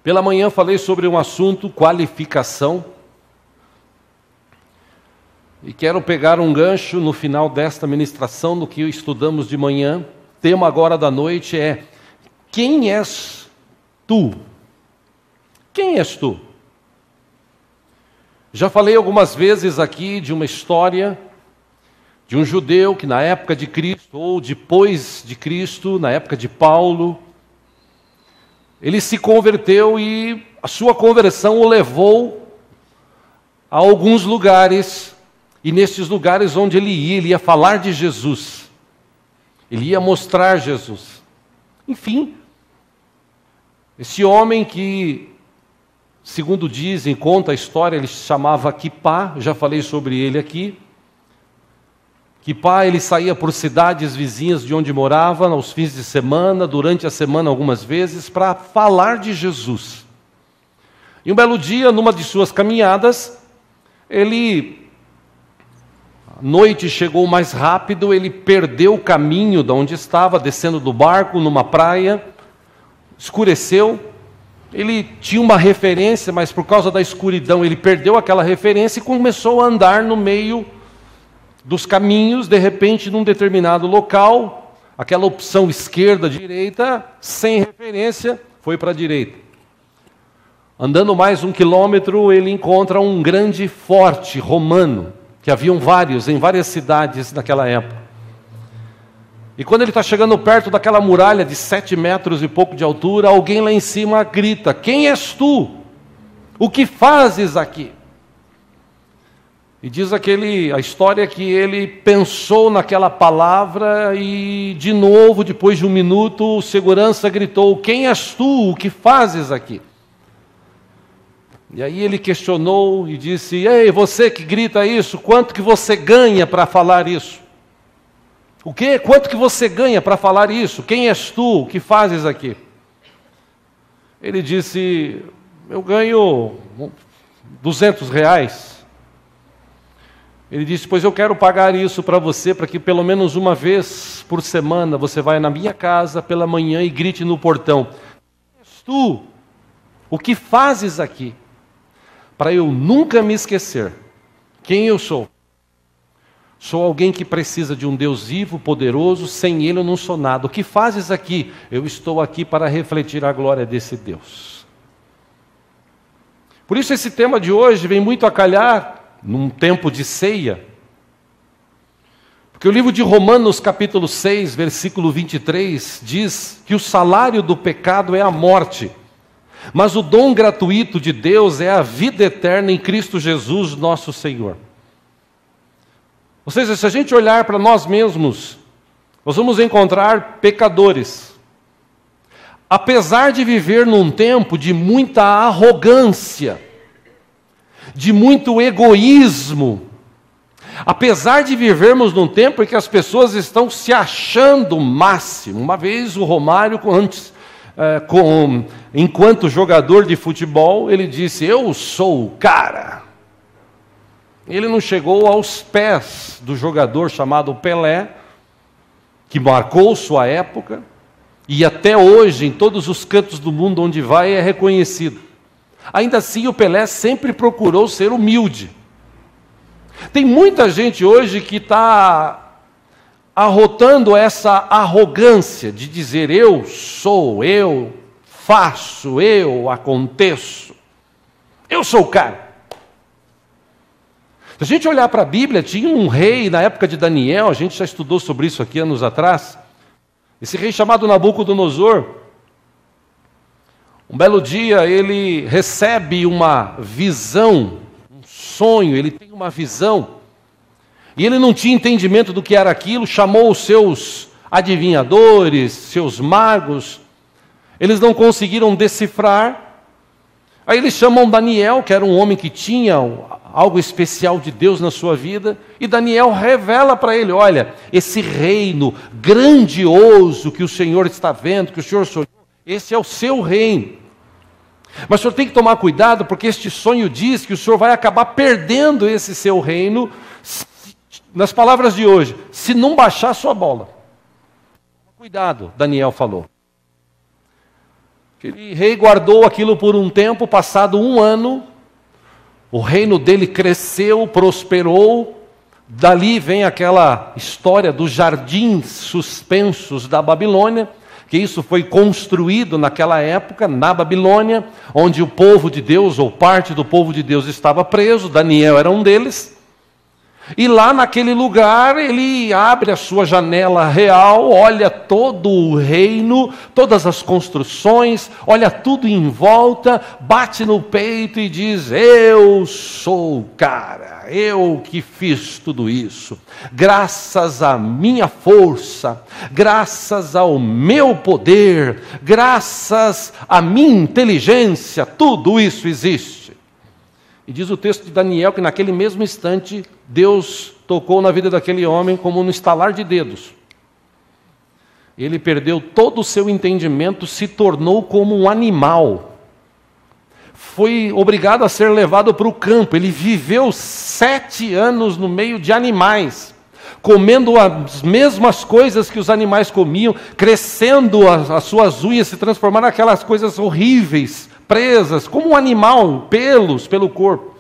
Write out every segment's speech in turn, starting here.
Pela manhã falei sobre um assunto, qualificação. E quero pegar um gancho no final desta ministração, no que estudamos de manhã. O tema agora da noite é: quem és tu? Quem és tu? Já falei algumas vezes aqui de uma história de um judeu que na época de Cristo, ou depois de Cristo, na época de Paulo, ele se converteu e a sua conversão o levou a alguns lugares, e nesses lugares onde ele ia falar de Jesus, ele ia mostrar Jesus. Enfim, esse homem que, segundo dizem, conta a história, ele se chamava Quipá, já falei sobre ele aqui. Quipá, ele saía por cidades vizinhas de onde morava, aos fins de semana, durante a semana algumas vezes, para falar de Jesus. E um belo dia, numa de suas caminhadas, a noite chegou mais rápido, ele perdeu o caminho de onde estava, descendo do barco numa praia, escureceu. Ele tinha uma referência, mas por causa da escuridão ele perdeu aquela referência e começou a andar no meio dos caminhos. De repente, num determinado local, aquela opção esquerda-direita, sem referência, foi para a direita. Andando mais 1 quilômetro, ele encontra um grande forte romano, que haviam vários, em várias cidades naquela época. E quando ele está chegando perto daquela muralha de 7 metros e pouco de altura, alguém lá em cima grita: quem és tu? O que fazes aqui? E diz a história que ele pensou naquela palavra e, de novo, depois de 1 minuto, o segurança gritou: quem és tu? O que fazes aqui? E aí ele questionou e disse: ei, você que grita isso, quanto que você ganha para falar isso? O quê? Quanto que você ganha para falar isso? Quem és tu? O que fazes aqui? Ele disse: eu ganho R$200. Ele disse: pois eu quero pagar isso para você, para que pelo menos uma vez por semana você vá na minha casa pela manhã e grite no portão: quem és tu? O que fazes aqui? Para eu nunca me esquecer quem eu sou. Sou alguém que precisa de um Deus vivo, poderoso, sem Ele eu não sou nada. O que fazes aqui? Eu estou aqui para refletir a glória desse Deus. Por isso esse tema de hoje vem muito a calhar num tempo de ceia. Porque o livro de Romanos, capítulo 6, versículo 23, diz que o salário do pecado é a morte, mas o dom gratuito de Deus é a vida eterna em Cristo Jesus, nosso Senhor. Ou seja, se a gente olhar para nós mesmos, nós vamos encontrar pecadores. Apesar de viver num tempo de muita arrogância, de muito egoísmo, apesar de vivermos num tempo em que as pessoas estão se achando o máximo. Uma vez o Romário, enquanto jogador de futebol, ele disse: eu sou o cara. Ele não chegou aos pés do jogador chamado Pelé, que marcou sua época, e até hoje, em todos os cantos do mundo onde vai, é reconhecido. Ainda assim, o Pelé sempre procurou ser humilde. Tem muita gente hoje que está arrotando essa arrogância de dizer: eu sou, eu faço, eu aconteço, eu sou o cara. Se a gente olhar para a Bíblia, tinha um rei na época de Daniel, a gente já estudou sobre isso aqui anos atrás, esse rei chamado Nabucodonosor. Um belo dia ele recebe uma visão, um sonho, ele tem uma visão, e ele não tinha entendimento do que era aquilo, chamou os seus adivinhadores, seus magos, eles não conseguiram decifrar. Aí eles chamam Daniel, que era um homem que tinha algo especial de Deus na sua vida, e Daniel revela para ele: olha, esse reino grandioso que o Senhor está vendo, que o Senhor sonhou, esse é o seu reino. Mas o senhor tem que tomar cuidado, porque este sonho diz que o senhor vai acabar perdendo esse seu reino, nas palavras de hoje, se não baixar a sua bola. Cuidado, Daniel falou. Aquele rei guardou aquilo por um tempo, passado 1 ano, o reino dele cresceu, prosperou. Dali vem aquela história dos jardins suspensos da Babilônia, que isso foi construído naquela época, na Babilônia, onde o povo de Deus, ou parte do povo de Deus, estava preso. Daniel era um deles. E lá naquele lugar ele abre a sua janela real, olha todo o reino, todas as construções, olha tudo em volta, bate no peito e diz: eu sou o cara, eu que fiz tudo isso, graças à minha força, graças ao meu poder, graças à minha inteligência, tudo isso existe. E diz o texto de Daniel que naquele mesmo instante, Deus tocou na vida daquele homem como no estalar de dedos. Ele perdeu todo o seu entendimento, se tornou como um animal. Foi obrigado a ser levado para o campo. Ele viveu 7 anos no meio de animais, comendo as mesmas coisas que os animais comiam, crescendo as suas unhas, se transformando naquelas coisas horríveis, presas, como um animal, pelos pelo corpo.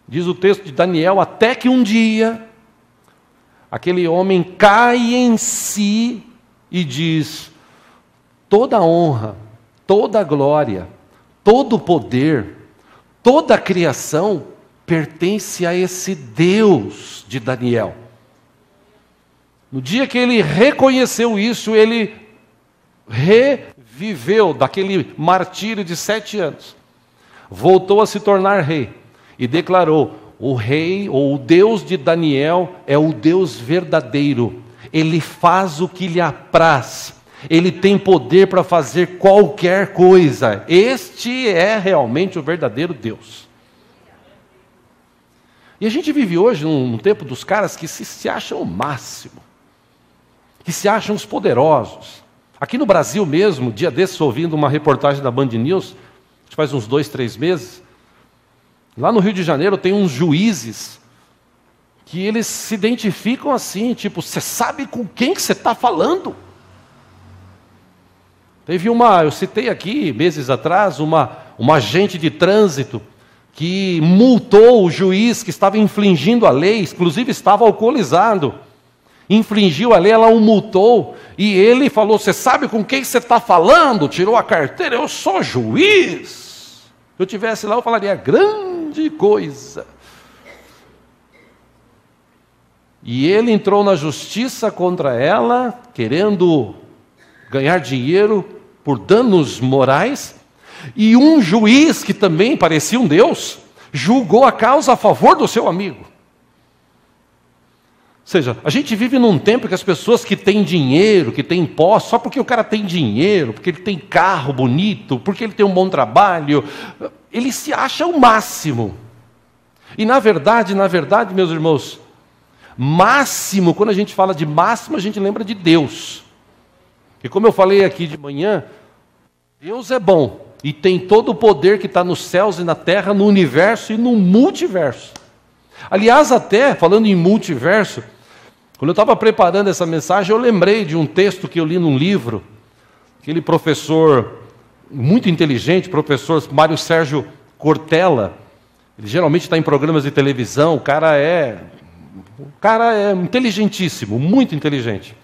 Diz o texto de Daniel, até que um dia, aquele homem cai em si e diz: toda honra, toda glória, todo poder, toda a criação pertence a esse Deus de Daniel. No dia que ele reconheceu isso, ele reviveu daquele martírio de 7 anos, voltou a se tornar rei e declarou: o rei, ou o Deus de Daniel, é o Deus verdadeiro. Ele faz o que lhe apraz. Ele tem poder para fazer qualquer coisa. Este é realmente o verdadeiro Deus. E a gente vive hoje num tempo dos caras que se acham o máximo, que se acham os poderosos. Aqui no Brasil mesmo, dia desses, ouvindo uma reportagem da Band News, faz uns 2, 3 meses, lá no Rio de Janeiro tem uns juízes que eles se identificam assim, tipo: você sabe com quem que você está falando? Teve eu citei aqui, meses atrás, uma agente de trânsito que multou o juiz que estava infringindo a lei, inclusive estava alcoolizado. Infringiu a lei, ela o multou, e ele falou: você sabe com quem você está falando? Tirou a carteira: eu sou juiz. Se eu estivesse lá, eu falaria: grande coisa. E ele entrou na justiça contra ela, querendo ganhar dinheiro por danos morais, e um juiz, que também parecia um Deus, julgou a causa a favor do seu amigo. Ou seja, a gente vive num tempo que as pessoas que têm dinheiro, que têm posse, só porque o cara tem dinheiro, porque ele tem carro bonito, porque ele tem um bom trabalho, ele se acha o máximo. E na verdade, meus irmãos, máximo, quando a gente fala de máximo, a gente lembra de Deus. E como eu falei aqui de manhã, Deus é bom e tem todo o poder que está nos céus e na terra, no universo e no multiverso. Aliás, até falando em multiverso, quando eu estava preparando essa mensagem, eu lembrei de um texto que eu li num livro, aquele professor muito inteligente, professor Mário Sérgio Cortella. Ele geralmente está em programas de televisão, o cara é inteligentíssimo, muito inteligente.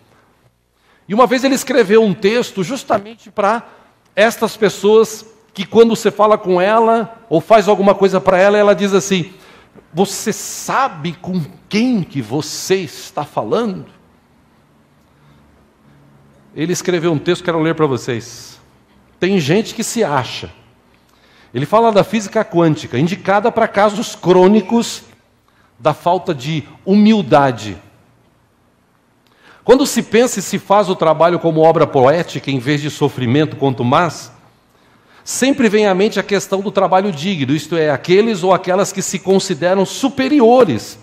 E uma vez ele escreveu um texto justamente para estas pessoas que, quando você fala com ela ou faz alguma coisa para ela, ela diz assim: você sabe com quem que você está falando? Ele escreveu um texto que eu quero ler para vocês. Tem gente que se acha. Ele fala da física quântica, indicada para casos crônicos da falta de humildade. Quando se pensa e se faz o trabalho como obra poética, em vez de sofrimento contumaz, sempre vem à mente a questão do trabalho digno, isto é, aqueles ou aquelas que se consideram superiores,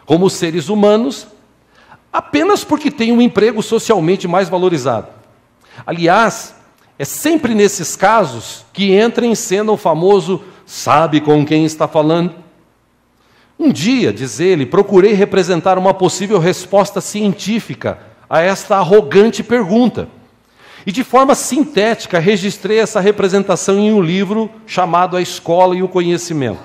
como seres humanos, apenas porque têm um emprego socialmente mais valorizado. Aliás, é sempre nesses casos que entra em cena o famoso "sabe com quem está falando?". Um dia, diz ele, procurei representar uma possível resposta científica a esta arrogante pergunta. E de forma sintética, registrei essa representação em um livro chamado A Escola e o Conhecimento.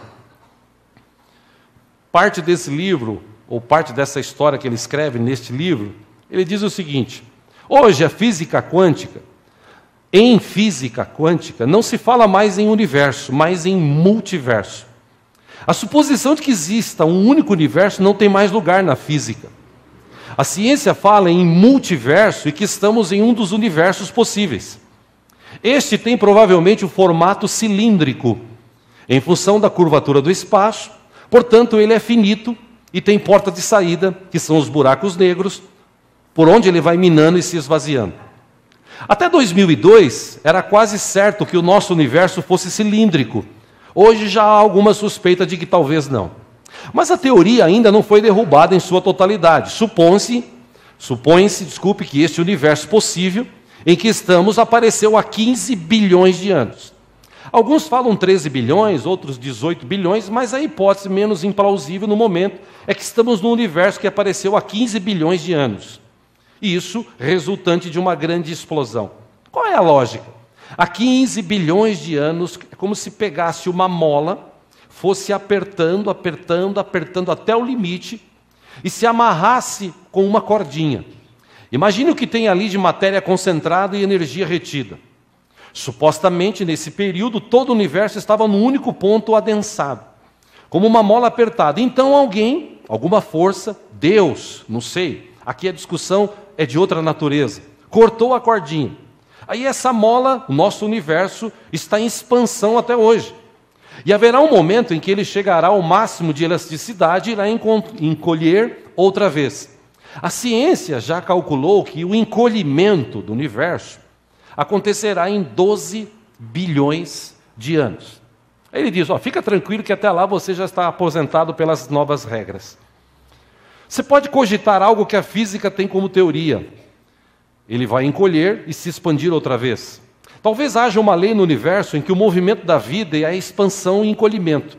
Parte desse livro, ou parte dessa história que ele escreve neste livro, ele diz o seguinte: hoje em física quântica, não se fala mais em universo, mas em multiverso. A suposição de que exista um único universo não tem mais lugar na física. A ciência fala em multiverso e que estamos em um dos universos possíveis. Este tem provavelmente o formato cilíndrico, em função da curvatura do espaço, portanto ele é finito e tem porta de saída, que são os buracos negros, por onde ele vai minando e se esvaziando. Até 2002, era quase certo que o nosso universo fosse cilíndrico. Hoje já há alguma suspeita de que talvez não. Mas a teoria ainda não foi derrubada em sua totalidade. Supõe-se, que este universo possível em que estamos apareceu há 15 bilhões de anos. Alguns falam 13 bilhões, outros 18 bilhões, mas a hipótese menos implausível no momento é que estamos num universo que apareceu há 15 bilhões de anos. E isso resultante de uma grande explosão. Qual é a lógica? Há 15 bilhões de anos, é como se pegasse uma mola, fosse apertando até o limite e se amarrasse com uma cordinha. Imagine o que tem ali de matéria concentrada e energia retida. Supostamente, nesse período, todo o universo estava num único ponto adensado, como uma mola apertada. Então alguém, alguma força, Deus, não sei, aqui a discussão é de outra natureza, cortou a cordinha. Aí essa mola, o nosso universo, está em expansão até hoje. E haverá um momento em que ele chegará ao máximo de elasticidade e irá encolher outra vez. A ciência já calculou que o encolhimento do universo acontecerá em 12 bilhões de anos. Aí ele diz, fica tranquilo que até lá você já está aposentado pelas novas regras. Você pode cogitar algo que a física tem como teoria. Ele vai encolher e se expandir outra vez. Talvez haja uma lei no universo em que o movimento da vida é a expansão e encolhimento.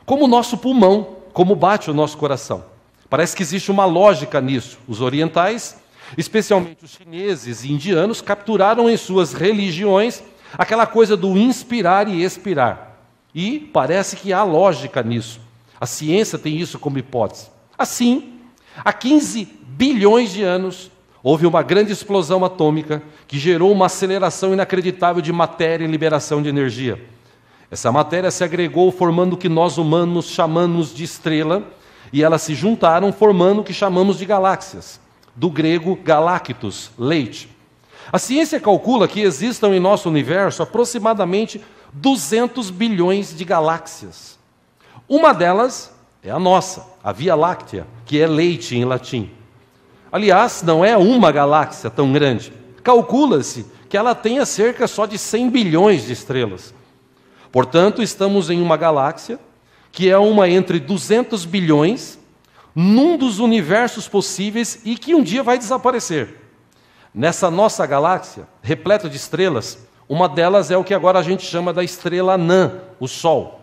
Como o nosso pulmão, como bate o nosso coração. Parece que existe uma lógica nisso. Os orientais, especialmente os chineses e indianos, capturaram em suas religiões aquela coisa do inspirar e expirar. E parece que há lógica nisso. A ciência tem isso como hipótese. Assim, há 15 bilhões de anos, houve uma grande explosão atômica que gerou uma aceleração inacreditável de matéria e liberação de energia. Essa matéria se agregou formando o que nós humanos chamamos de estrela, e elas se juntaram formando o que chamamos de galáxias, do grego galactus, leite. A ciência calcula que existam em nosso universo aproximadamente 200 bilhões de galáxias. Uma delas é a nossa, a Via Láctea, que é leite em latim. Aliás, não é uma galáxia tão grande. Calcula-se que ela tenha cerca só de 100 bilhões de estrelas. Portanto, estamos em uma galáxia que é uma entre 200 bilhões, num dos universos possíveis e que um dia vai desaparecer. Nessa nossa galáxia, repleta de estrelas, uma delas é o que agora a gente chama da estrela anã, o Sol.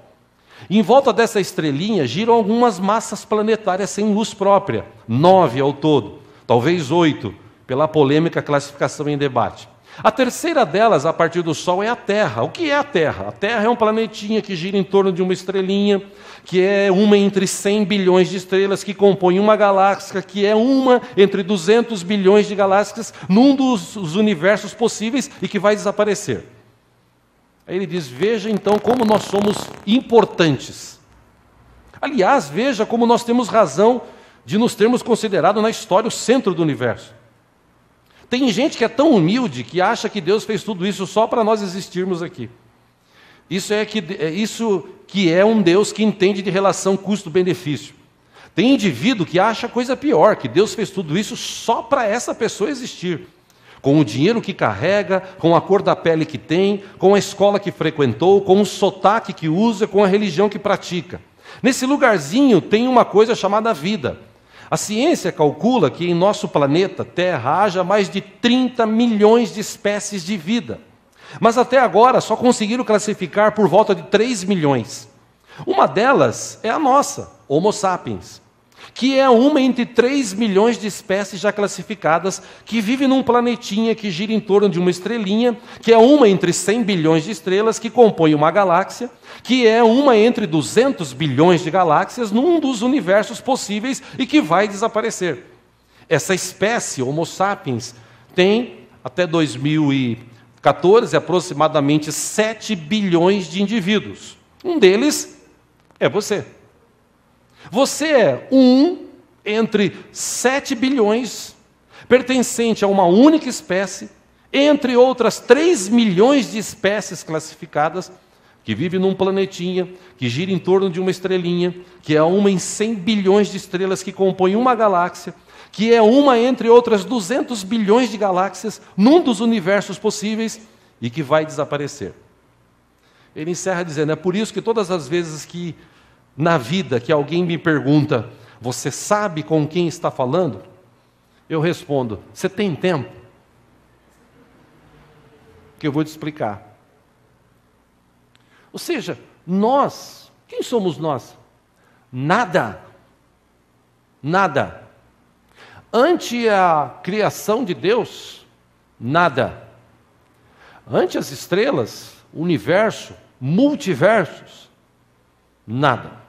E em volta dessa estrelinha giram algumas massas planetárias sem luz própria, 9 ao todo. Talvez 8, pela polêmica classificação em debate. A terceira delas, a partir do Sol, é a Terra. O que é a Terra? A Terra é um planetinha que gira em torno de uma estrelinha, que é uma entre 100 bilhões de estrelas, que compõe uma galáxia, que é uma entre 200 bilhões de galáxias, num dos universos possíveis e que vai desaparecer. Aí ele diz, veja então como nós somos importantes. Aliás, veja como nós temos razão de nos termos considerado na história o centro do universo. Tem gente que é tão humilde que acha que Deus fez tudo isso só para nós existirmos aqui. Isso que é um Deus que entende de relação custo-benefício. Tem indivíduo que acha coisa pior, que Deus fez tudo isso só para essa pessoa existir. Com o dinheiro que carrega, com a cor da pele que tem, com a escola que frequentou, com o sotaque que usa, com a religião que pratica. Nesse lugarzinho tem uma coisa chamada vida. A ciência calcula que em nosso planeta Terra haja mais de 30 milhões de espécies de vida. Mas até agora só conseguiram classificar por volta de 3 milhões. Uma delas é a nossa, Homo sapiens. que é uma entre 3 milhões de espécies já classificadas, que vive num planetinha que gira em torno de uma estrelinha, que é uma entre 100 bilhões de estrelas que compõe uma galáxia, que é uma entre 200 bilhões de galáxias num dos universos possíveis e que vai desaparecer. Essa espécie, Homo sapiens, tem, até 2014, aproximadamente 7 bilhões de indivíduos. Um deles é você. Você é um entre 7 bilhões, pertencente a uma única espécie, entre outras 3 milhões de espécies classificadas, que vive num planetinha, que gira em torno de uma estrelinha, que é uma em 100 bilhões de estrelas que compõem uma galáxia, que é uma entre outras 200 bilhões de galáxias, num dos universos possíveis, e que vai desaparecer. Ele encerra dizendo, é por isso que todas as vezes que na vida que alguém me pergunta, você sabe com quem está falando? Eu respondo, você tem tempo? Que eu vou te explicar. Ou seja, nós, quem somos nós? Nada. Nada. Ante a criação de Deus, nada. Ante as estrelas, universo, multiversos, nada.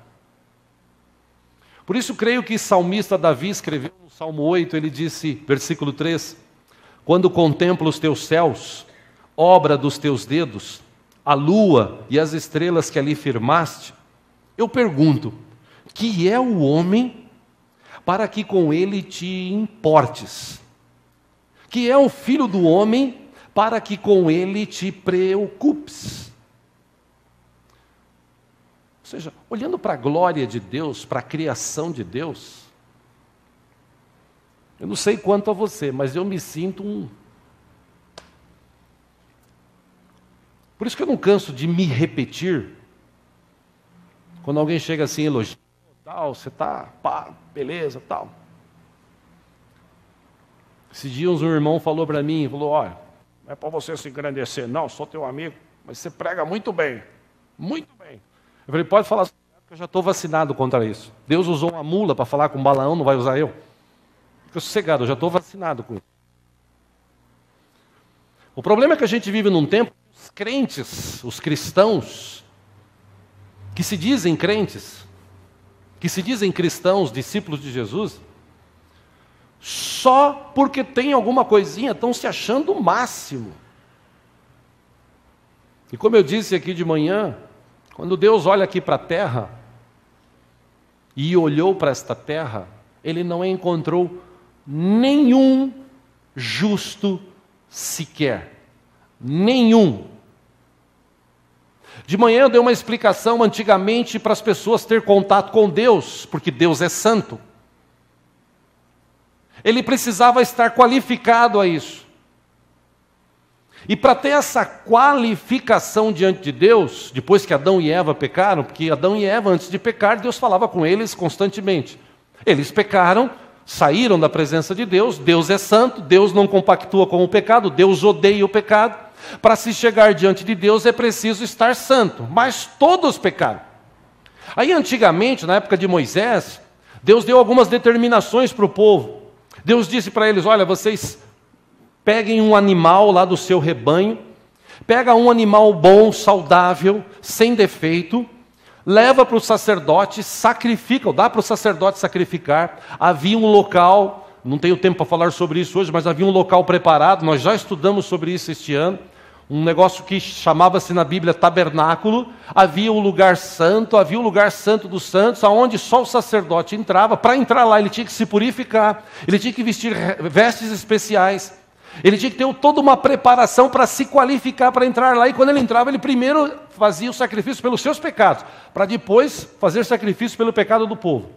Por isso creio que o salmista Davi escreveu no Salmo 8, ele disse, versículo 3, quando contemplo os teus céus, obra dos teus dedos, a lua e as estrelas que ali firmaste, eu pergunto, que é o homem para que com ele te importes? Que é o filho do homem para que com ele te preocupes? Ou seja, olhando para a glória de Deus, para a criação de Deus, eu não sei quanto a você, mas eu me sinto um... Por isso que eu não canso de me repetir, quando alguém chega assim, elogia, tal, você está, pá, beleza, tal. Esses dias um irmão falou para mim, falou, olha, não é para você se engrandecer, não, sou teu amigo, mas você prega muito bem, muito bem. Eu falei, pode falar, porque eu já estou vacinado contra isso. Deus usou uma mula para falar com um Balaão, não vai usar eu? Fica sossegado, eu já estou vacinado com isso. O problema é que a gente vive num tempo, os crentes, os cristãos, que se dizem crentes, que se dizem cristãos, discípulos de Jesus, só porque tem alguma coisinha estão se achando o máximo. E como eu disse aqui de manhã, quando Deus olha aqui para a terra, e olhou para esta terra, Ele não encontrou nenhum justo sequer. Nenhum. De manhã eu dei uma explicação antigamente para as pessoas ter contato com Deus, porque Deus é santo. Ele precisava estar qualificado a isso. E para ter essa qualificação diante de Deus, depois que Adão e Eva pecaram, porque Adão e Eva, antes de pecar, Deus falava com eles constantemente. Eles pecaram, saíram da presença de Deus, Deus é santo, Deus não compactua com o pecado, Deus odeia o pecado. Para se chegar diante de Deus é preciso estar santo, mas todos pecaram. Aí antigamente, na época de Moisés, Deus deu algumas determinações para o povo. Deus disse para eles, olha, vocês peguem um animal lá do seu rebanho, pega um animal bom, saudável, sem defeito, leva para o sacerdote, sacrifica, ou dá para o sacerdote sacrificar. Havia um local, não tenho tempo para falar sobre isso hoje, mas havia um local preparado, nós já estudamos sobre isso este ano, um negócio que chamava-se na Bíblia tabernáculo. Havia um lugar santo, havia um lugar santo dos santos, aonde só o sacerdote entrava. Para entrar lá ele tinha que se purificar, ele tinha que vestir vestes especiais, ele tinha que ter toda uma preparação para se qualificar para entrar lá. E quando ele entrava, ele primeiro fazia o sacrifício pelos seus pecados, para depois fazer sacrifício pelo pecado do povo.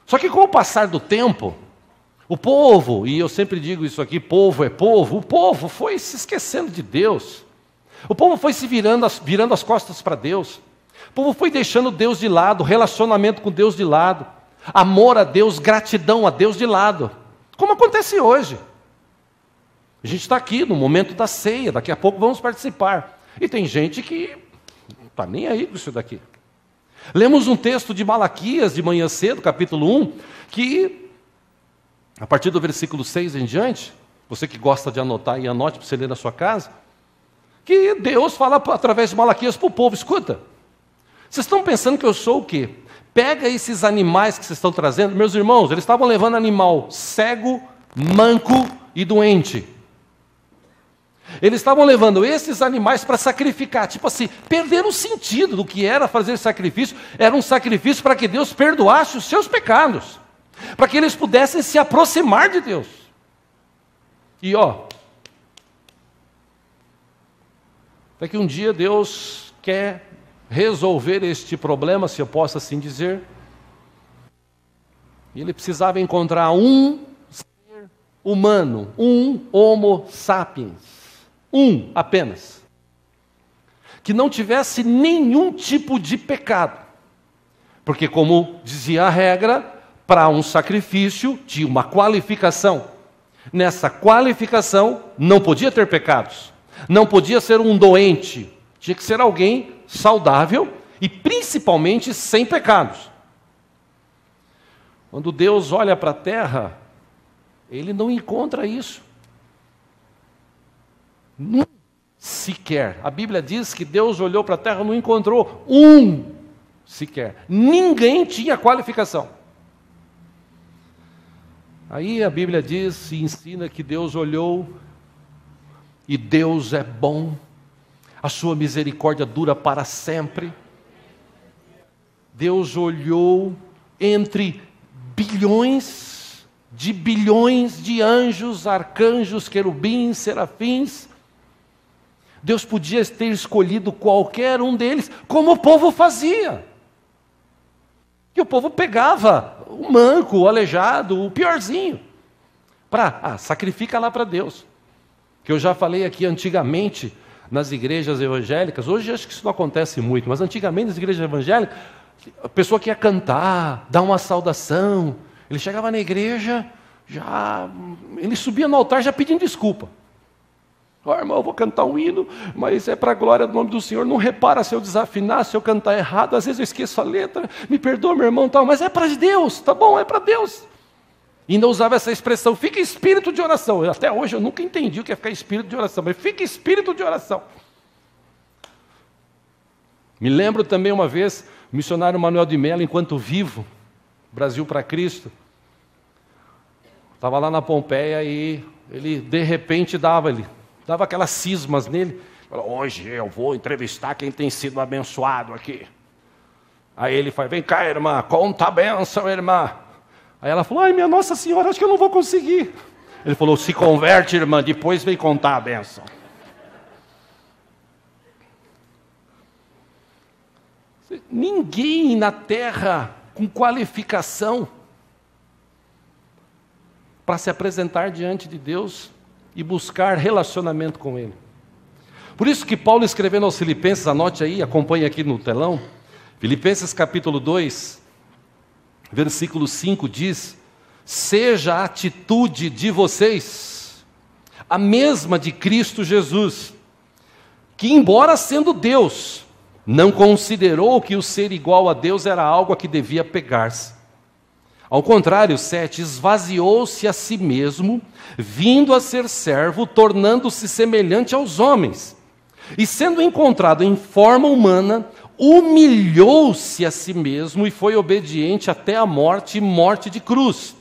Só que com o passar do tempo, o povo, e eu sempre digo isso aqui, povo é povo, o povo foi se esquecendo de Deus. O povo foi se virando as costas para Deus. O povo foi deixando Deus de lado, relacionamento com Deus de lado, amor a Deus, gratidão a Deus de lado. Como acontece hoje. A gente está aqui no momento da ceia, daqui a pouco vamos participar. E tem gente que não está nem aí com isso daqui. Lemos um texto de Malaquias de manhã cedo, capítulo 1, que, a partir do versículo 6 em diante, você que gosta de anotar e anote para você ler na sua casa, que Deus fala através de Malaquias para o povo: escuta, vocês estão pensando que eu sou o quê? Pega esses animais que vocês estão trazendo. Meus irmãos, eles estavam levando animal cego, manco e doente. Eles estavam levando esses animais para sacrificar. Tipo assim, perderam o sentido do que era fazer sacrifício. Era um sacrifício para que Deus perdoasse os seus pecados, para que eles pudessem se aproximar de Deus. E até que um dia Deus quer resolver este problema, se eu posso assim dizer. E ele precisava encontrar um ser humano, um Homo sapiens, um apenas, que não tivesse nenhum tipo de pecado. Porque, como dizia a regra, para um sacrifício tinha uma qualificação. Nessa qualificação não podia ter pecados, não podia ser um doente, tinha que ser alguém saudável e principalmente sem pecados. Quando Deus olha para a terra, Ele não encontra isso. Não, sequer. A Bíblia diz que Deus olhou para a terra e não encontrou um sequer. Ninguém tinha qualificação. Aí a Bíblia diz e ensina que Deus olhou, e Deus é bom, a sua misericórdia dura para sempre. Deus olhou entre bilhões de anjos, arcanjos, querubins, serafins. Deus podia ter escolhido qualquer um deles, como o povo fazia. Que o povo pegava o manco, o aleijado, o piorzinho, sacrifica lá para Deus. Que eu já falei aqui antigamente, nas igrejas evangélicas, hoje acho que isso não acontece muito, mas antigamente nas igrejas evangélicas, a pessoa que ia cantar, dar uma saudação, ele chegava na igreja, ele subia no altar já pedindo desculpa. Irmão, eu vou cantar um hino, mas é para a glória do nome do Senhor, não repara se eu desafinar, se eu cantar errado, às vezes eu esqueço a letra, me perdoa, meu irmão, tal, mas é para Deus, tá bom, é para Deus. E ainda usava essa expressão, fica espírito de oração. Até hoje eu nunca entendi o que é ficar espírito de oração, mas fica espírito de oração. Me lembro também uma vez, o missionário Manuel de Mello, enquanto vivo, Brasil para Cristo, estava lá na Pompeia e ele de repente dava aquelas cismas nele. Falou: hoje eu vou entrevistar quem tem sido abençoado aqui. Aí ele falou: vem cá, irmã, conta a bênção, irmã. Aí ela falou: ai, minha Nossa Senhora, acho que eu não vou conseguir. Ele falou: se converte, irmã, depois vem contar a bênção. Ninguém na terra com qualificação para se apresentar diante de Deus e buscar relacionamento com Ele. Por isso que Paulo, escrevendo aos Filipenses, anote aí, acompanhe aqui no telão, Filipenses capítulo 2, versículo 5 diz: seja a atitude de vocês a mesma de Cristo Jesus, que embora sendo Deus, não considerou que o ser igual a Deus era algo a que devia pegar-se. Ao contrário, 7, esvaziou-se a si mesmo, vindo a ser servo, tornando-se semelhante aos homens. E sendo encontrado em forma humana, humilhou-se a si mesmo e foi obediente até a morte e morte de cruz.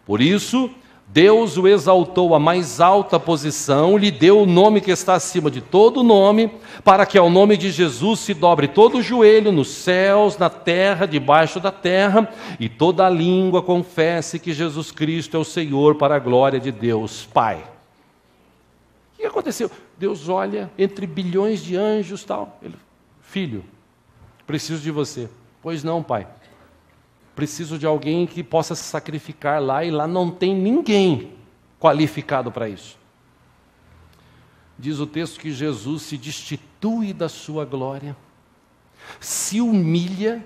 Por isso, Deus o exaltou à mais alta posição, lhe deu o nome que está acima de todo nome, para que ao nome de Jesus se dobre todo o joelho nos céus, na terra, debaixo da terra, e toda a língua confesse que Jesus Cristo é o Senhor, para a glória de Deus Pai. O que aconteceu? Deus olha entre bilhões de anjos, tal. Ele: filho, preciso de você. Pois não, pai. Preciso de alguém que possa se sacrificar lá, e lá não tem ninguém qualificado para isso. Diz o texto que Jesus se destitui da sua glória, se humilha,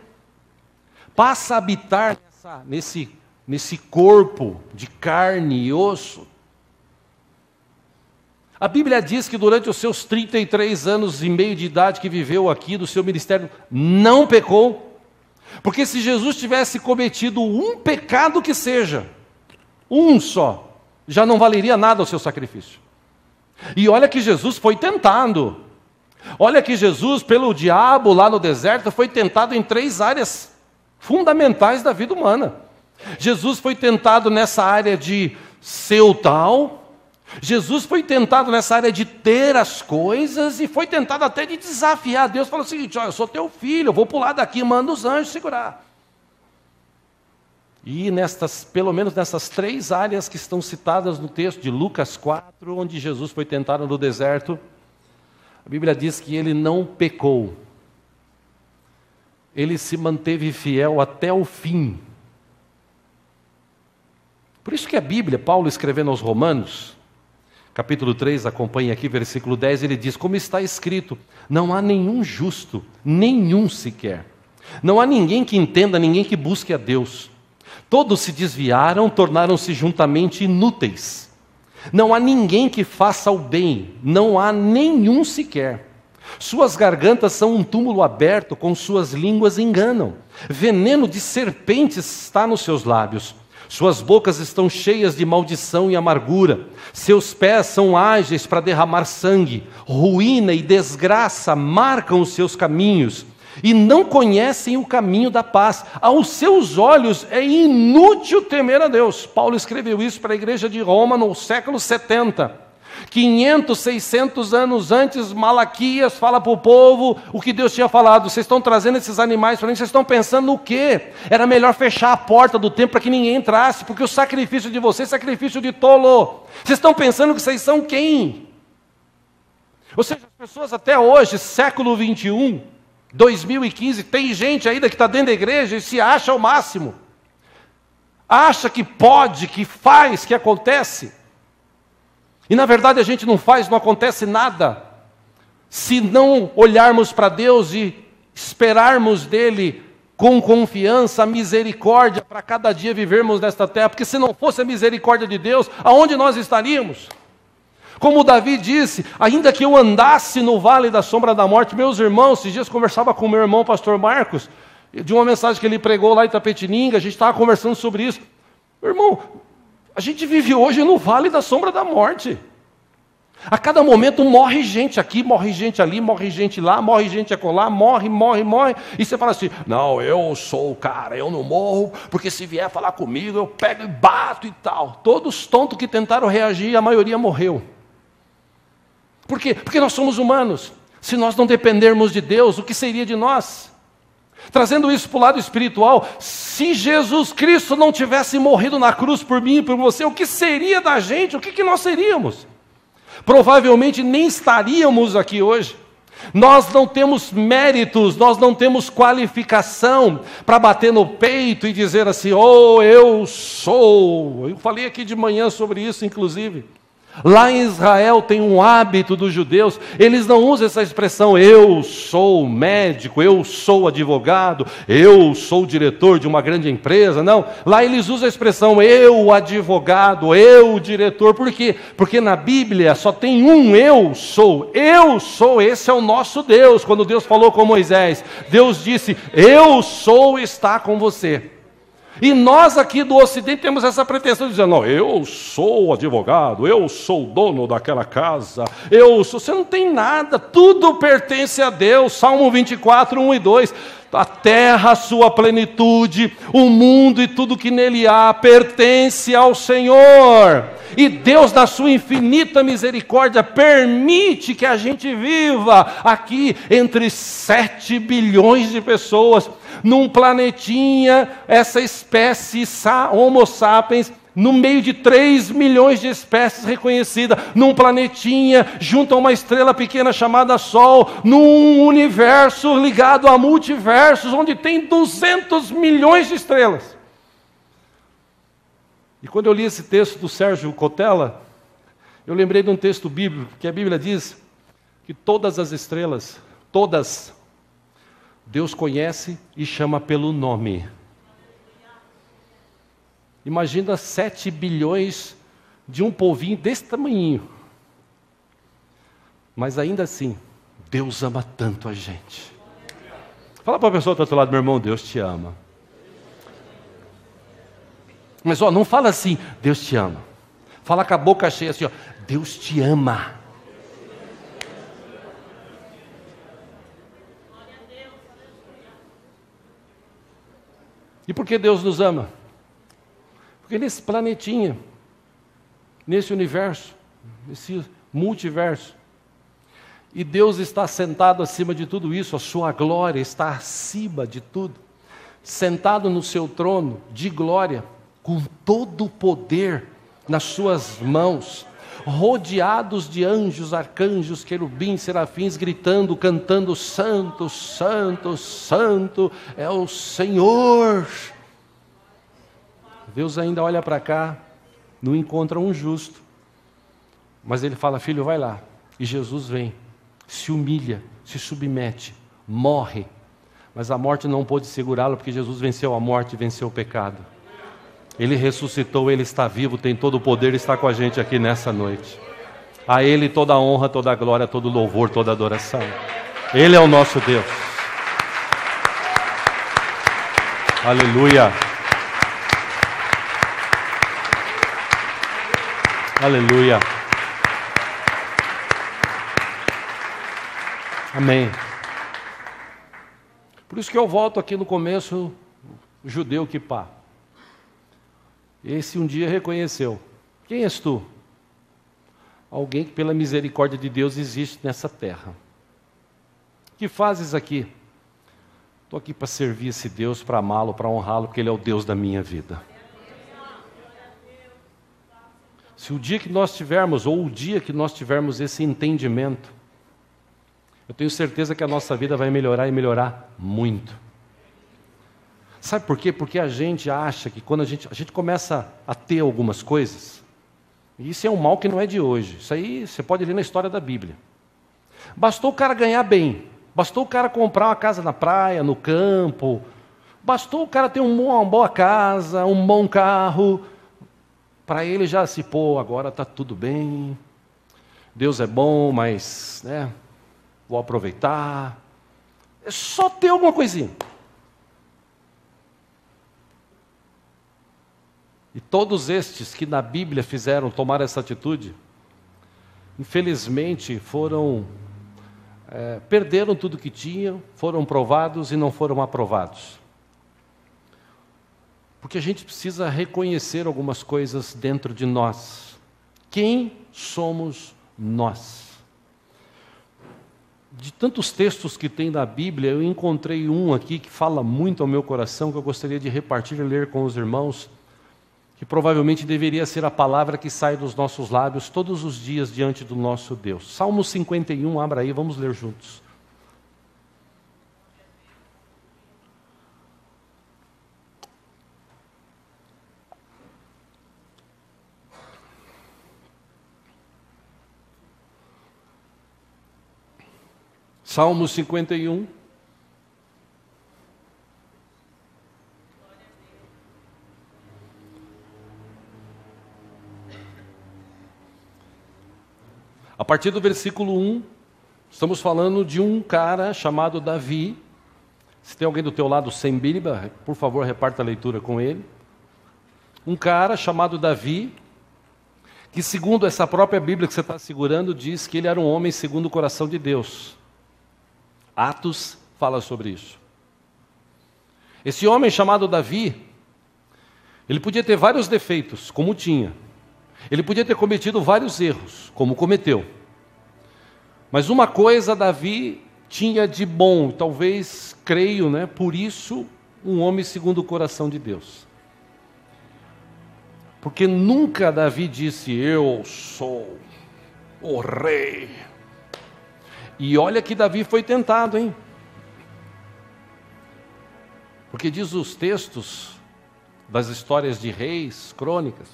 passa a habitar nesse corpo de carne e osso. A Bíblia diz que durante os seus 33 anos e meio de idade que viveu aqui, do seu ministério, não pecou, Porque se Jesus tivesse cometido um pecado que seja, um só, já não valeria nada o seu sacrifício. E olha que Jesus foi tentado. Olha que Jesus, pelo diabo lá no deserto, foi tentado em 3 áreas fundamentais da vida humana. Jesus foi tentado nessa área de ser o tal. Jesus foi tentado nessa área de ter as coisas e foi tentado até de desafiar Deus. Falou o seguinte: olha, eu sou teu filho, eu vou pular daqui, manda os anjos segurar. E pelo menos nessas 3 áreas que estão citadas no texto de Lucas 4, onde Jesus foi tentado no deserto, a Bíblia diz que ele não pecou. Ele se manteve fiel até o fim. Por isso que a Bíblia, Paulo escrevendo aos Romanos, capítulo 3, acompanhe aqui, versículo 10, ele diz: como está escrito, não há nenhum justo, nenhum sequer. Não há ninguém que entenda, ninguém que busque a Deus. Todos se desviaram, tornaram-se juntamente inúteis. Não há ninguém que faça o bem, não há nenhum sequer. Suas gargantas são um túmulo aberto, com suas línguas enganam. Veneno de serpentes está nos seus lábios. Suas bocas estão cheias de maldição e amargura. Seus pés são ágeis para derramar sangue. Ruína e desgraça marcam os seus caminhos. E não conhecem o caminho da paz. Aos seus olhos é inútil temer a Deus. Paulo escreveu isso para a igreja de Roma no século 70. 500, 600 anos antes, Malaquias fala para o povo o que Deus tinha falado. Vocês estão trazendo esses animais para mim, vocês estão pensando no quê? Era melhor fechar a porta do templo para que ninguém entrasse, porque o sacrifício de vocês é sacrifício de tolo. Vocês estão pensando que vocês são quem? Ou seja, as pessoas até hoje, século 21, 2015, tem gente ainda que está dentro da igreja e se acha o máximo. Acha que pode, que faz, que acontece. E na verdade a gente não faz, não acontece nada, se não olharmos para Deus e esperarmos dEle com confiança a misericórdia para cada dia vivermos nesta terra. Porque se não fosse a misericórdia de Deus, aonde nós estaríamos? Como Davi disse: ainda que eu andasse no vale da sombra da morte. Meus irmãos, esses dias conversava com meu irmão, pastor Marcos, de uma mensagem que ele pregou lá em Itapetininga, a gente estava conversando sobre isso. Meu irmão, a gente vive hoje no vale da sombra da morte. A cada momento morre gente aqui, morre gente ali, morre gente lá, morre gente acolá, morre. E você fala assim: não, eu sou o cara, eu não morro, porque se vier falar comigo, eu pego e bato e tal. Todos tontos que tentaram reagir, a maioria morreu. Por quê? Porque nós somos humanos. Se nós não dependermos de Deus, o que seria de nós? Trazendo isso para o lado espiritual, se Jesus Cristo não tivesse morrido na cruz por mim e por você, o que seria da gente? O que nós seríamos? Provavelmente nem estaríamos aqui hoje. Nós não temos méritos, nós não temos qualificação para bater no peito e dizer assim: oh, eu sou. Eu falei aqui de manhã sobre isso, inclusive. Lá em Israel tem um hábito dos judeus, eles não usam essa expressão: eu sou médico, eu sou advogado, eu sou diretor de uma grande empresa. Não, lá eles usam a expressão eu advogado, eu diretor. Por quê? Porque na Bíblia só tem um eu sou, esse é o nosso Deus. Quando Deus falou com Moisés, Deus disse: eu sou está com você. E nós aqui do Ocidente temos essa pretensão de dizer: não, eu sou advogado, eu sou dono daquela casa, você não tem nada, tudo pertence a Deus. Salmo 24, 1 e 2, a terra, a sua plenitude, o mundo e tudo que nele há, pertence ao Senhor. E Deus, na sua infinita misericórdia, permite que a gente viva aqui entre 7 bilhões de pessoas, num planetinha, essa espécie Homo sapiens, no meio de 3 milhões de espécies reconhecidas, num planetinha, junto a uma estrela pequena chamada Sol, num universo ligado a multiversos, onde tem 200 milhões de estrelas. E quando eu li esse texto do Sérgio Cotella, eu lembrei de um texto bíblico, que a Bíblia diz que todas as estrelas, todas, Deus conhece e chama pelo nome. Imagina 7 bilhões de um polvinho desse tamanhinho. Mas ainda assim, Deus ama tanto a gente. Fala para a pessoa do outro lado, meu irmão, Deus te ama. Mas não fala assim, Deus te ama. Fala com a boca cheia assim, Deus te ama. E por que Deus nos ama? Porque nesse planetinha, nesse universo, nesse multiverso, e Deus está sentado acima de tudo isso, a sua glória está acima de tudo, sentado no seu trono de glória, com todo o poder nas suas mãos, rodeados de anjos, arcanjos, querubins, serafins, gritando, cantando, santo, santo, santo é o Senhor. Deus ainda olha para cá, não encontra um justo, mas ele fala, filho, vai lá. E Jesus vem, se humilha, se submete, morre, mas a morte não pôde segurá-lo, porque Jesus venceu a morte, venceu o pecado. Ele ressuscitou, Ele está vivo, tem todo o poder, está com a gente aqui nessa noite. A Ele toda a honra, toda a glória, todo o louvor, toda a adoração. Ele é o nosso Deus. Aleluia. Aleluia. Amém. Por isso que eu volto aqui no começo, o judeu Kipá. Esse um dia reconheceu. Quem és tu? Alguém que pela misericórdia de Deus existe nessa terra. O que fazes aqui? Estou aqui para servir esse Deus, para amá-lo, para honrá-lo, porque Ele é o Deus da minha vida. Se o dia que nós tivermos, ou o dia que nós tivermos esse entendimento, eu tenho certeza que a nossa vida vai melhorar e melhorar muito. Sabe por quê? Porque a gente acha que quando a gente começa a ter algumas coisas, e isso é um mal que não é de hoje, isso aí você pode ler na história da Bíblia. Bastou o cara ganhar bem, bastou o cara comprar uma casa na praia, no campo, bastou o cara ter uma boa casa, um bom carro, para ele já se, agora está tudo bem, Deus é bom, mas vou aproveitar. É só ter alguma coisinha. E todos estes que na Bíblia tomaram essa atitude, infelizmente perderam tudo que tinham, foram provados e não foram aprovados. Porque a gente precisa reconhecer algumas coisas dentro de nós. Quem somos nós? De tantos textos que tem na Bíblia, eu encontrei um aqui que fala muito ao meu coração, que eu gostaria de repartir e ler com os irmãos, que provavelmente deveria ser a palavra que sai dos nossos lábios todos os dias diante do nosso Deus. Salmo 51, abra aí, vamos ler juntos. Salmo 51. A partir do versículo 1, estamos falando de um cara chamado Davi. Se tem alguém do teu lado sem Bíblia, por favor, reparta a leitura com ele. Um cara chamado Davi, que segundo essa própria Bíblia que você está segurando, diz que ele era um homem segundo o coração de Deus. Atos fala sobre isso. Esse homem chamado Davi, ele podia ter vários defeitos, como tinha. Ele podia ter cometido vários erros, como cometeu. Mas uma coisa Davi tinha de bom, talvez, creio, por isso, um homem segundo o coração de Deus. Porque nunca Davi disse, eu sou o rei. E olha que Davi foi tentado, hein? Porque diz os textos das histórias de reis, crônicas,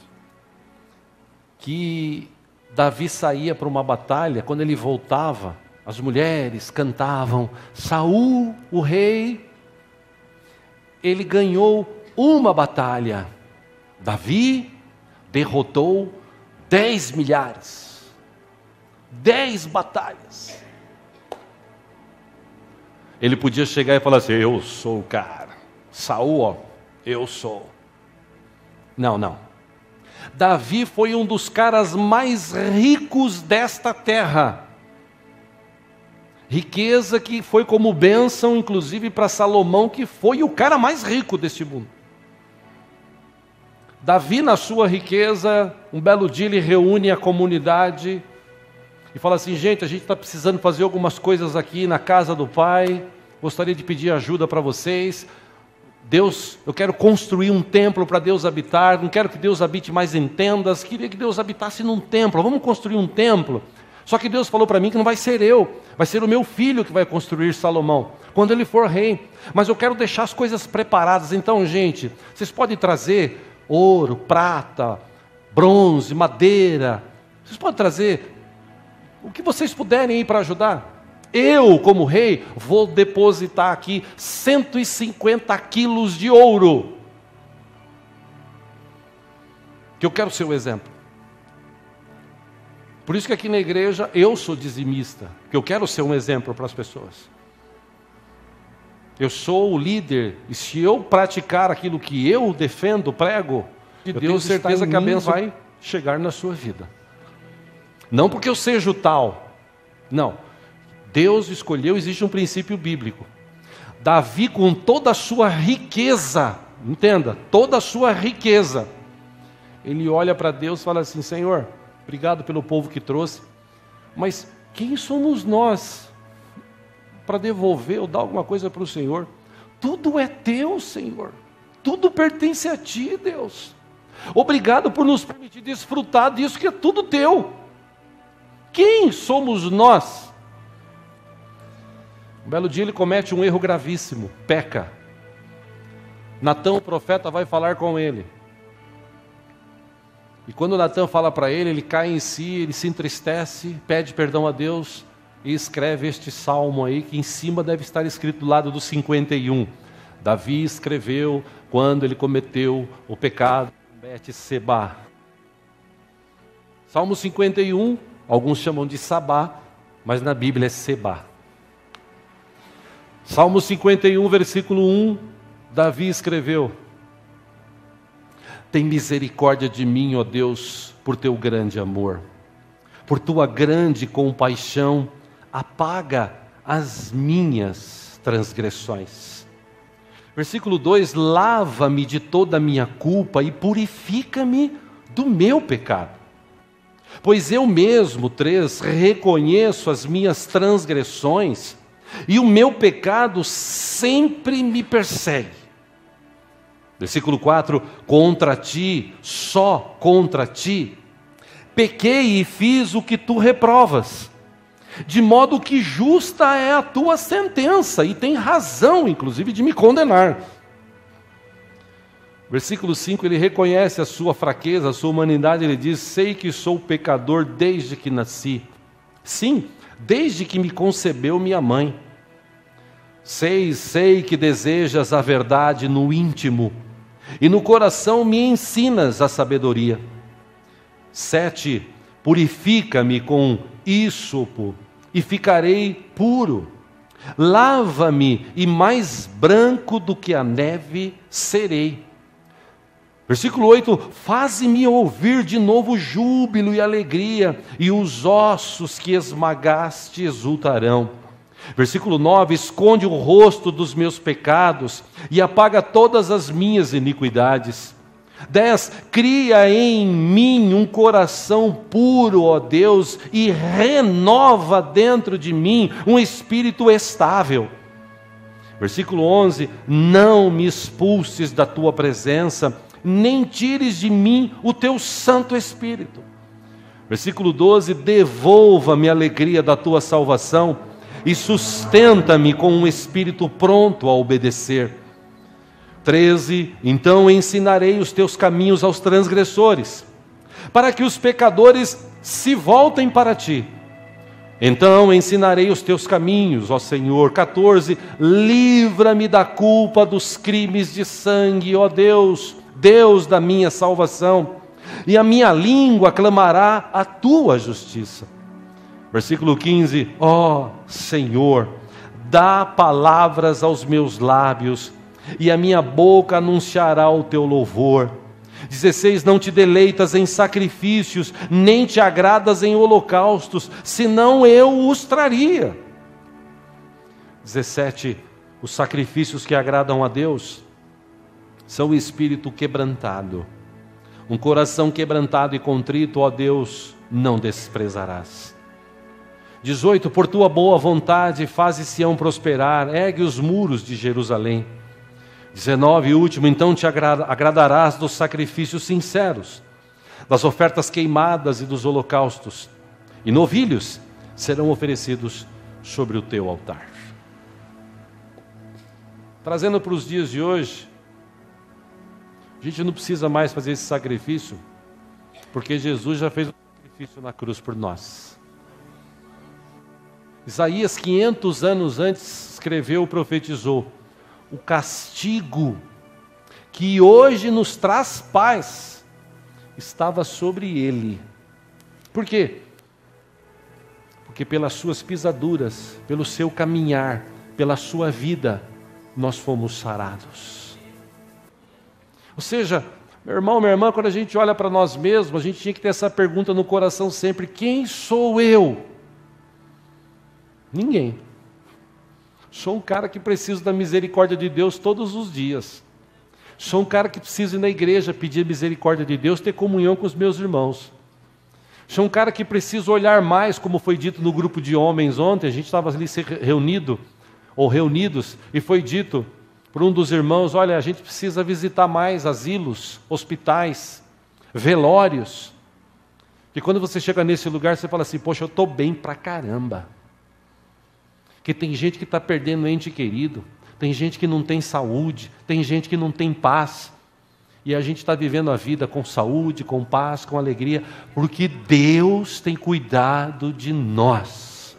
que Davi saía para uma batalha, quando ele voltava, as mulheres cantavam, Saul, o rei, ele ganhou uma batalha. Davi derrotou 10 milhares. 10 batalhas. Ele podia chegar e falar assim: eu sou o cara. Saul, ó, eu sou. Não, não. Davi foi um dos caras mais ricos desta terra. Riqueza que foi como bênção, inclusive para Salomão, que foi o cara mais rico deste mundo. Davi, na sua riqueza, um belo dia ele reúne a comunidade e fala assim: gente, a gente está precisando fazer algumas coisas aqui na casa do Pai, gostaria de pedir ajuda para vocês. Deus, eu quero construir um templo para Deus habitar, não quero que Deus habite mais em tendas, queria que Deus habitasse num templo, vamos construir um templo. Só que Deus falou para mim que não vai ser eu, vai ser o meu filho que vai construir Salomão, quando ele for rei. Mas eu quero deixar as coisas preparadas. Então, gente, vocês podem trazer ouro, prata, bronze, madeira, vocês podem trazer o que vocês puderem aí para ajudar. Eu, como rei, vou depositar aqui 150 quilos de ouro, que eu quero ser o exemplo. Por isso que aqui na igreja eu sou dizimista, porque eu quero ser um exemplo para as pessoas. Eu sou o líder, e se eu praticar aquilo que eu defendo, prego, eu tenho certeza que a bênção vai chegar na sua vida. Não porque eu seja o tal, não. Deus escolheu, existe um princípio bíblico. Davi, com toda a sua riqueza, entenda, toda a sua riqueza, ele olha para Deus e fala assim: Senhor, obrigado pelo povo que trouxe, mas quem somos nós para devolver ou dar alguma coisa para o Senhor? Tudo é teu, Senhor, tudo pertence a ti, Deus. Obrigado por nos permitir desfrutar disso que é tudo teu. Quem somos nós? Um belo dia ele comete um erro gravíssimo, peca. Natã, o profeta, vai falar com ele. E quando Natã fala para ele, ele cai em si, ele se entristece, pede perdão a Deus e escreve este salmo aí, que em cima deve estar escrito do lado do 51. Davi escreveu quando ele cometeu o pecado em Bet-Sebá. Salmo 51, alguns chamam de Sabá, mas na Bíblia é Sebá. Salmo 51, versículo 1, Davi escreveu: tem misericórdia de mim, ó Deus, por teu grande amor. Por tua grande compaixão, apaga as minhas transgressões. Versículo 2, lava-me de toda a minha culpa e purifica-me do meu pecado. Pois eu mesmo, 3, reconheço as minhas transgressões, e o meu pecado sempre me persegue. Versículo 4, contra ti, só contra ti, pequei e fiz o que tu reprovas, de modo que justa é a tua sentença, e tem razão, inclusive, de me condenar. Versículo 5, ele reconhece a sua fraqueza, a sua humanidade, ele diz: sei que sou pecador desde que nasci. Sim, desde que me concebeu minha mãe. Sei que desejas a verdade no íntimo, e no coração me ensinas a sabedoria. 7, purifica-me com ísopo, e ficarei puro. Lava-me, e mais branco do que a neve serei. Versículo 8, faze-me ouvir de novo júbilo e alegria, e os ossos que esmagaste exultarão. Versículo 9, esconde o rosto dos meus pecados, e apaga todas as minhas iniquidades. 10, cria em mim um coração puro, ó Deus, e renova dentro de mim um espírito estável. Versículo 11, não me expulses da tua presença, nem tires de mim o teu Santo Espírito. Versículo 12, devolva-me a alegria da tua salvação, e sustenta-me com um espírito pronto a obedecer. 13, então ensinarei os teus caminhos aos transgressores, para que os pecadores se voltem para ti. Então ensinarei os teus caminhos, ó Senhor. 14, livra-me da culpa dos crimes de sangue, ó Deus, Deus da minha salvação, e a minha língua clamará a tua justiça. Versículo 15, ó Senhor, dá palavras aos meus lábios, e a minha boca anunciará o teu louvor. 16, não te deleitas em sacrifícios, nem te agradas em holocaustos, senão eu os traria. 17, os sacrifícios que agradam a Deus são o espírito quebrantado. Um coração quebrantado e contrito, ó Deus, não desprezarás. 18, por tua boa vontade faze Sião prosperar, ergue os muros de Jerusalém. 19, último, então te agradarás dos sacrifícios sinceros, das ofertas queimadas e dos holocaustos, e novilhos serão oferecidos sobre o teu altar. Trazendo para os dias de hoje, a gente não precisa mais fazer esse sacrifício, porque Jesus já fez o sacrifício na cruz por nós. Isaías, 500 anos antes, escreveu, profetizou: o castigo que hoje nos traz paz estava sobre ele. Por quê? Porque pelas suas pisaduras, pelo seu caminhar, pela sua vida, nós fomos sarados. Ou seja, meu irmão, minha irmã, quando a gente olha para nós mesmos, a gente tinha que ter essa pergunta no coração sempre: quem sou eu? Ninguém. Sou um cara que preciso da misericórdia de Deus todos os dias. Sou um cara que preciso ir na igreja pedir a misericórdia de Deus, ter comunhão com os meus irmãos. Sou um cara que preciso olhar mais, como foi dito no grupo de homens ontem. A gente estava ali reunidos, e foi dito por um dos irmãos: olha, a gente precisa visitar mais asilos, hospitais, velórios. E quando você chega nesse lugar, você fala assim: poxa, eu estou bem pra caramba. Que tem gente que está perdendo ente querido, tem gente que não tem saúde, tem gente que não tem paz, e a gente está vivendo a vida com saúde, com paz, com alegria, porque Deus tem cuidado de nós.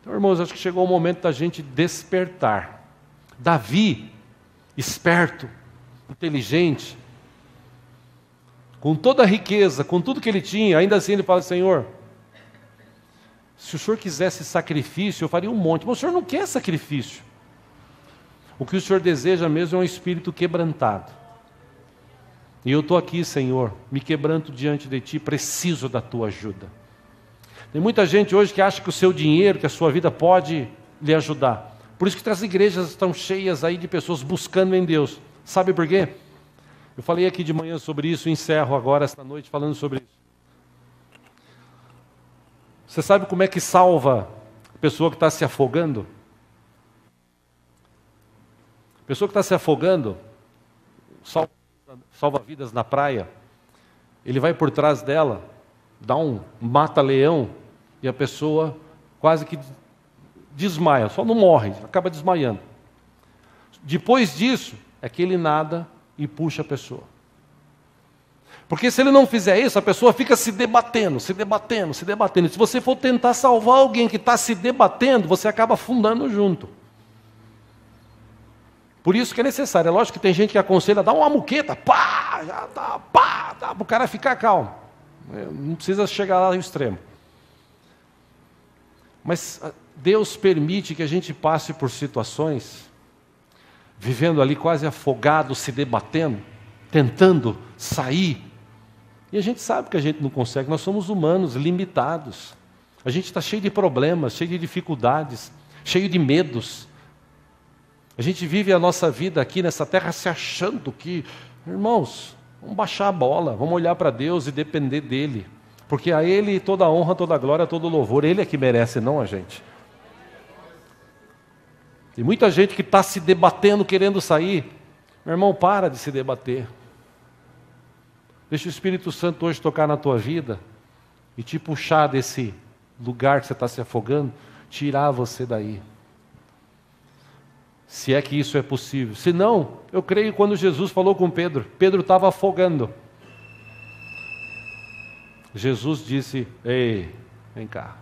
Então, irmãos, acho que chegou o momento da gente despertar. Davi, esperto, inteligente, com toda a riqueza, com tudo que ele tinha, ainda assim ele fala: Senhor, se o Senhor quisesse sacrifício, eu faria um monte. Mas o Senhor não quer sacrifício. O que o Senhor deseja mesmo é um espírito quebrantado. E eu estou aqui, Senhor, me quebranto diante de Ti, preciso da Tua ajuda. Tem muita gente hoje que acha que o seu dinheiro, que a sua vida pode lhe ajudar. Por isso que as igrejas estão cheias aí de pessoas buscando em Deus. Sabe por quê? Eu falei aqui de manhã sobre isso, encerro agora esta noite falando sobre isso. Você sabe como é que salva a pessoa que está se afogando? A pessoa que está se afogando, salva vidas na praia, ele vai por trás dela, dá um mata-leão, e a pessoa quase que desmaia, só não morre, acaba desmaiando. Depois disso, é que ele nada e puxa a pessoa. Porque se ele não fizer isso, a pessoa fica se debatendo. Se você for tentar salvar alguém que está se debatendo, você acaba afundando junto. Por isso que é necessário. É lógico que tem gente que aconselha: dá uma muqueta, pá, já tá, pá, tá, para o cara ficar calmo. Não precisa chegar lá no extremo. Mas Deus permite que a gente passe por situações, vivendo ali quase afogado, se debatendo, tentando sair. E a gente sabe que a gente não consegue, nós somos humanos, limitados. A gente está cheio de problemas, cheio de dificuldades, cheio de medos. A gente vive a nossa vida aqui nessa terra se achando que, irmãos, vamos baixar a bola, vamos olhar para Deus e depender dEle. Porque a Ele toda a honra, toda a glória, todo o louvor, Ele é que merece, não a gente. Tem muita gente que está se debatendo, querendo sair. Meu irmão, para de se debater. Deixa o Espírito Santo hoje tocar na tua vida e te puxar desse lugar que você está se afogando, tirar você daí. Se é que isso é possível. Se não, eu creio quando Jesus falou com Pedro, Pedro estava afogando. Jesus disse: ei, vem cá.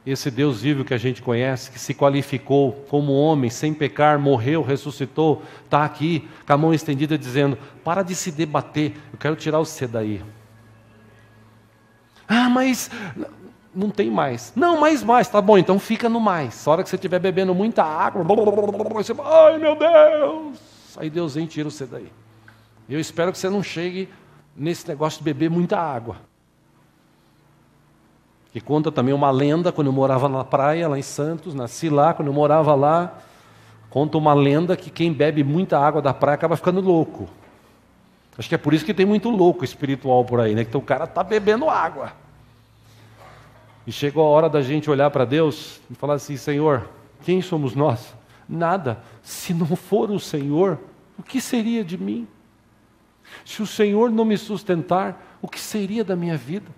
Esse Deus vivo que a gente conhece, que se qualificou como homem, sem pecar, morreu, ressuscitou, está aqui, com a mão estendida, dizendo: para de se debater, eu quero tirar você daí. Ah, mas não tem mais. Não, mais, tá bom, então fica no mais. A hora que você estiver bebendo muita água, você fala, ai meu Deus! Aí Deus vem e tira você daí. Eu espero que você não chegue nesse negócio de beber muita água. Que conta também uma lenda, quando eu morava na praia, lá em Santos, nasci lá, quando eu morava lá, conta uma lenda que quem bebe muita água da praia acaba ficando louco. Acho que é por isso que tem muito louco espiritual por aí, né? Então o cara está bebendo água. E chegou a hora da gente olhar para Deus e falar assim, Senhor, quem somos nós? Nada. Se não for o Senhor, o que seria de mim? Se o Senhor não me sustentar, o que seria da minha vida?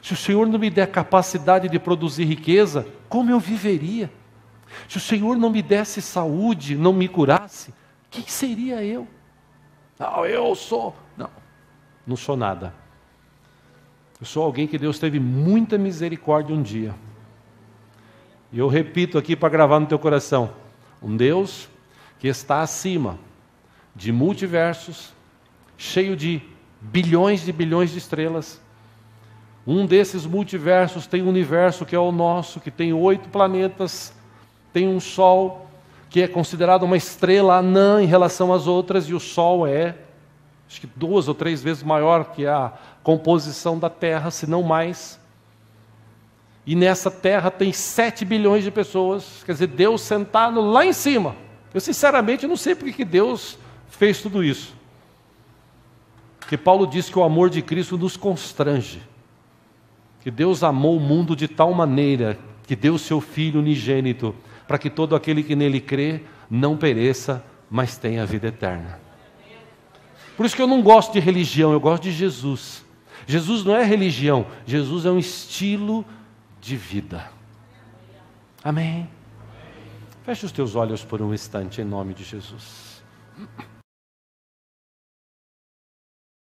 Se o Senhor não me der capacidade de produzir riqueza, como eu viveria? Se o Senhor não me desse saúde, não me curasse, quem seria eu? Não, eu sou... Não sou nada. Eu sou alguém que Deus teve muita misericórdia um dia. E eu repito aqui para gravar no teu coração. Um Deus que está acima de multiversos, cheio de bilhões de estrelas. Um desses multiversos tem um universo que é o nosso, que tem 8 planetas, tem um Sol, que é considerado uma estrela anã em relação às outras, e o Sol é, acho que 2 ou 3 vezes maior que a composição da Terra, se não mais. E nessa Terra tem 7 bilhões de pessoas, quer dizer, Deus sentado lá em cima. Eu sinceramente não sei porque que Deus fez tudo isso. Porque Paulo diz que o amor de Cristo nos constrange. Que Deus amou o mundo de tal maneira que deu seu Filho unigênito, para que todo aquele que nele crê não pereça, mas tenha a vida eterna. Por isso que eu não gosto de religião, eu gosto de Jesus. Jesus não é religião, Jesus é um estilo de vida. Amém? Feche os teus olhos por um instante em nome de Jesus.